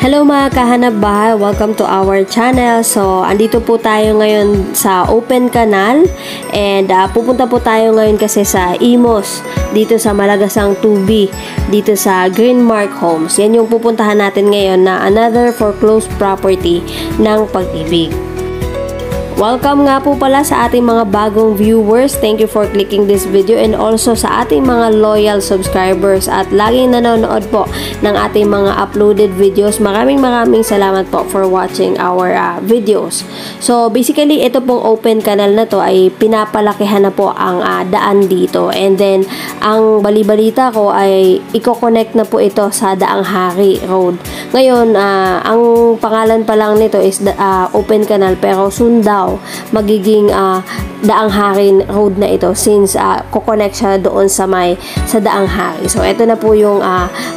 Hello mga kahanap bahay, welcome to our channel. So, andito po tayo ngayon sa open canal and pupunta po tayo ngayon kasi sa Imus, dito sa Malagasang 2B, dito sa Greenmark Homes. Yan yung pupuntahan natin ngayon na another foreclosed property ng Pag-ibig. Welcome nga po pala sa ating mga bagong viewers. Thank you for clicking this video and also sa ating mga loyal subscribers at laging nanonood po ng ating mga uploaded videos. Maraming salamat po for watching our videos. So basically ito pong open canal na to ay pinapalakihan na po ang daan dito, and then ang balibalita ko ay i-connect na po ito sa Daang Hari Road. Ngayon ang pangalan pa lang nito is open canal, pero soon daw magiging Daang Hari Road na ito since kukonect siya doon sa Daang Hari. So ito na po yung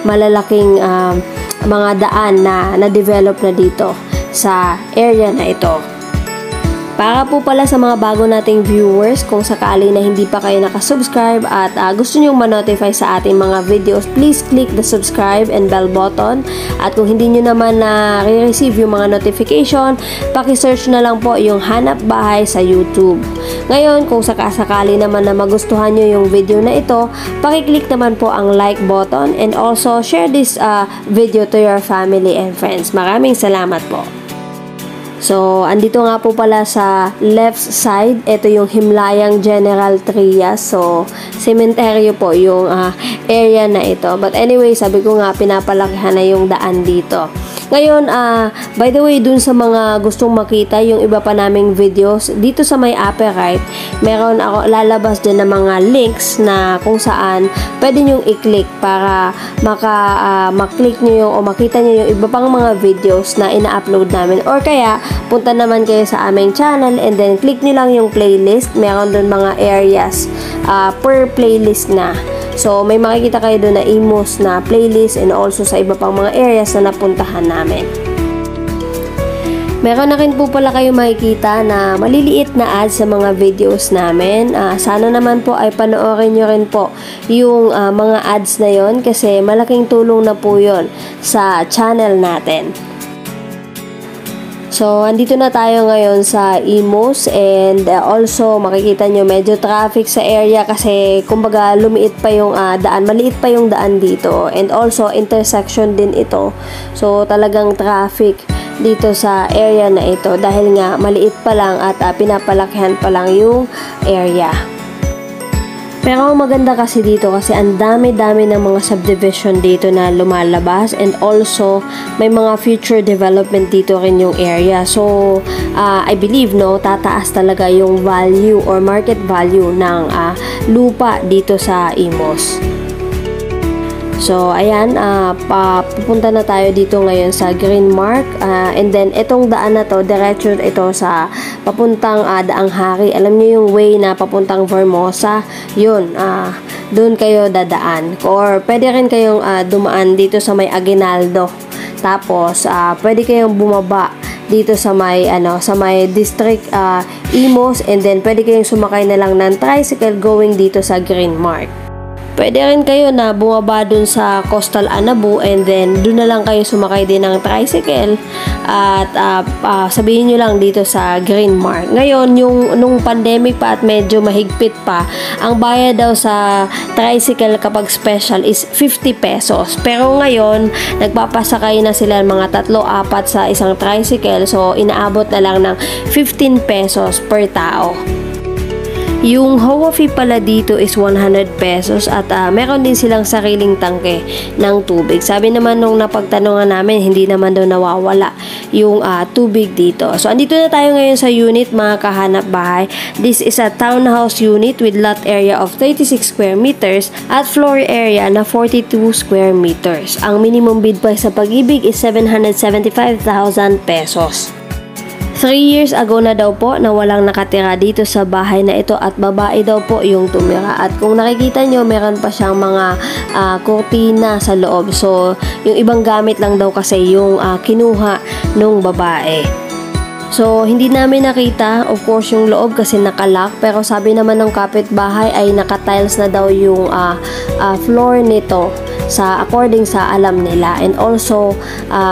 malalaking mga daan na na-develop na dito sa area na ito. Para po pala sa mga bago nating viewers, kung sakali na hindi pa kayo nakasubscribe at gusto nyong ma-notify sa ating mga videos, please click the subscribe and bell button. At kung hindi nyo naman na-receive yung mga notification, paki-search na lang po yung Hanap Bahay sa YouTube. Ngayon, kung sakasakali naman na magustuhan nyo yung video na ito, paki-click naman po ang like button and also share this video to your family and friends. Maraming salamat po. So, andito nga po pala sa left side, ito yung Himlayang General Trias. So, sementeryo po yung area na ito. But anyway, sabi ko nga, pinapalakihan na yung daan dito. Ngayon, by the way, dun sa mga gustong makita yung iba pa naming videos, dito sa may upper right, meron ako lalabas din ng mga links na kung saan pwede nyong i-click para maklik nyo yung o makita nyo yung iba pang mga videos na ina-upload namin. Or kaya, punta naman kayo sa aming channel and then click nyo lang yung playlist. Meron dun mga areas per playlist na. So, may makikita kayo doon na Imus na playlist and also sa iba pang mga areas na napuntahan namin. Meron na rin po pala kayo makikita na maliliit na ads sa mga videos namin. Sana naman po ay panoorin nyo rin po yung mga ads na yon kasi malaking tulong na po yon sa channel natin. So, andito na tayo ngayon sa Imus and also makikita nyo medyo traffic sa area kasi kumbaga lumiit pa yung daan, maliit pa yung daan dito and also intersection din ito. So, talagang traffic dito sa area na ito dahil nga maliit pa lang at pinapalakihan pa lang yung area. Pero maganda kasi dito kasi ang dami-dami ng mga subdivision dito na lumalabas and also may mga future development dito rin yung area. So, I believe tataas talaga yung value or market value ng lupa dito sa Imus. So, ayan, pupunta na tayo dito ngayon sa Greenmark. And then, itong daan na to, diretso ito sa papuntang Daang Hari. Alam niyo yung way na papuntang Formosa? Yun, doon kayo dadaan. Or, pwede rin kayong dumaan dito sa may Aguinaldo. Tapos, pwede kayong bumaba dito sa may district Imus. And then, pwede kayong sumakay na lang ng tricycle going dito sa Greenmark. Pwede rin kayo na bumaba dun sa Coastal Anabu and then dun na lang kayo sumakay din ng tricycle at sabihin nyo lang dito sa Greenmark. Ngayon, nung pandemic pa at medyo mahigpit pa, ang bayad daw sa tricycle kapag special is 50 pesos. Pero ngayon, nagpapasakay na sila mga 3-4 sa isang tricycle, so inaabot na lang ng 15 pesos per tao. Yung HOA fee pala dito is 100 pesos at meron din silang sariling tangke ng tubig. Sabi naman nung napagtanungan namin, hindi naman daw nawawala yung tubig dito. So, andito na tayo ngayon sa unit mga kahanap bahay. This is a townhouse unit with lot area of 36 square meters at floor area na 42 square meters. Ang minimum bid price sa Pag-ibig is 775,000 pesos. 3 years ago na daw po na walang nakatira dito sa bahay na ito at babae daw po yung tumira. At kung nakikita nyo, meron pa siyang mga kurtina sa loob. So, yung ibang gamit lang daw kasi yung kinuha nung babae. So, hindi namin nakita, of course, yung loob kasi nakalock. Pero sabi naman ng kapitbahay ay naka-tiles na daw yung floor nito sa according sa alam nila. And also,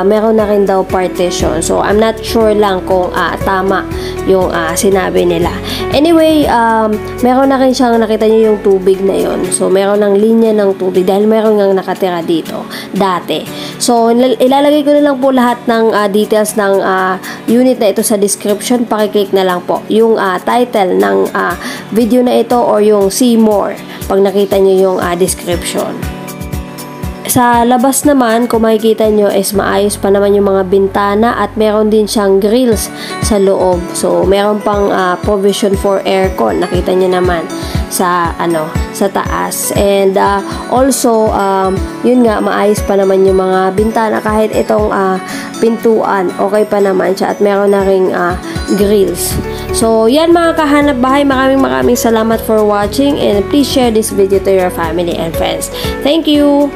meron na rin daw partition. So, I'm not sure lang kung tama yung sinabi nila. Anyway, meron na rin siyang, nakita niyo yung tubig na yon. So, meron ng linya ng tubig dahil meron ngang nakatira dito dati. So, ilalagay ko na lang po lahat ng details ng unit na ito sa description. Pakiclick na lang po yung title ng video na ito or yung see more pag nakita niyo yung description. Sa labas naman, kung makikita nyo is maayos pa naman yung mga bintana at meron din siyang grills sa loob. So, meron pang provision for aircon. Nakita nyo naman sa sa taas. And also, yun nga, maayos pa naman yung mga bintana. Kahit itong pintuan, okay pa naman siya at meron na ring grills. So, yan mga kahanap bahay. Maraming salamat for watching and please share this video to your family and friends. Thank you!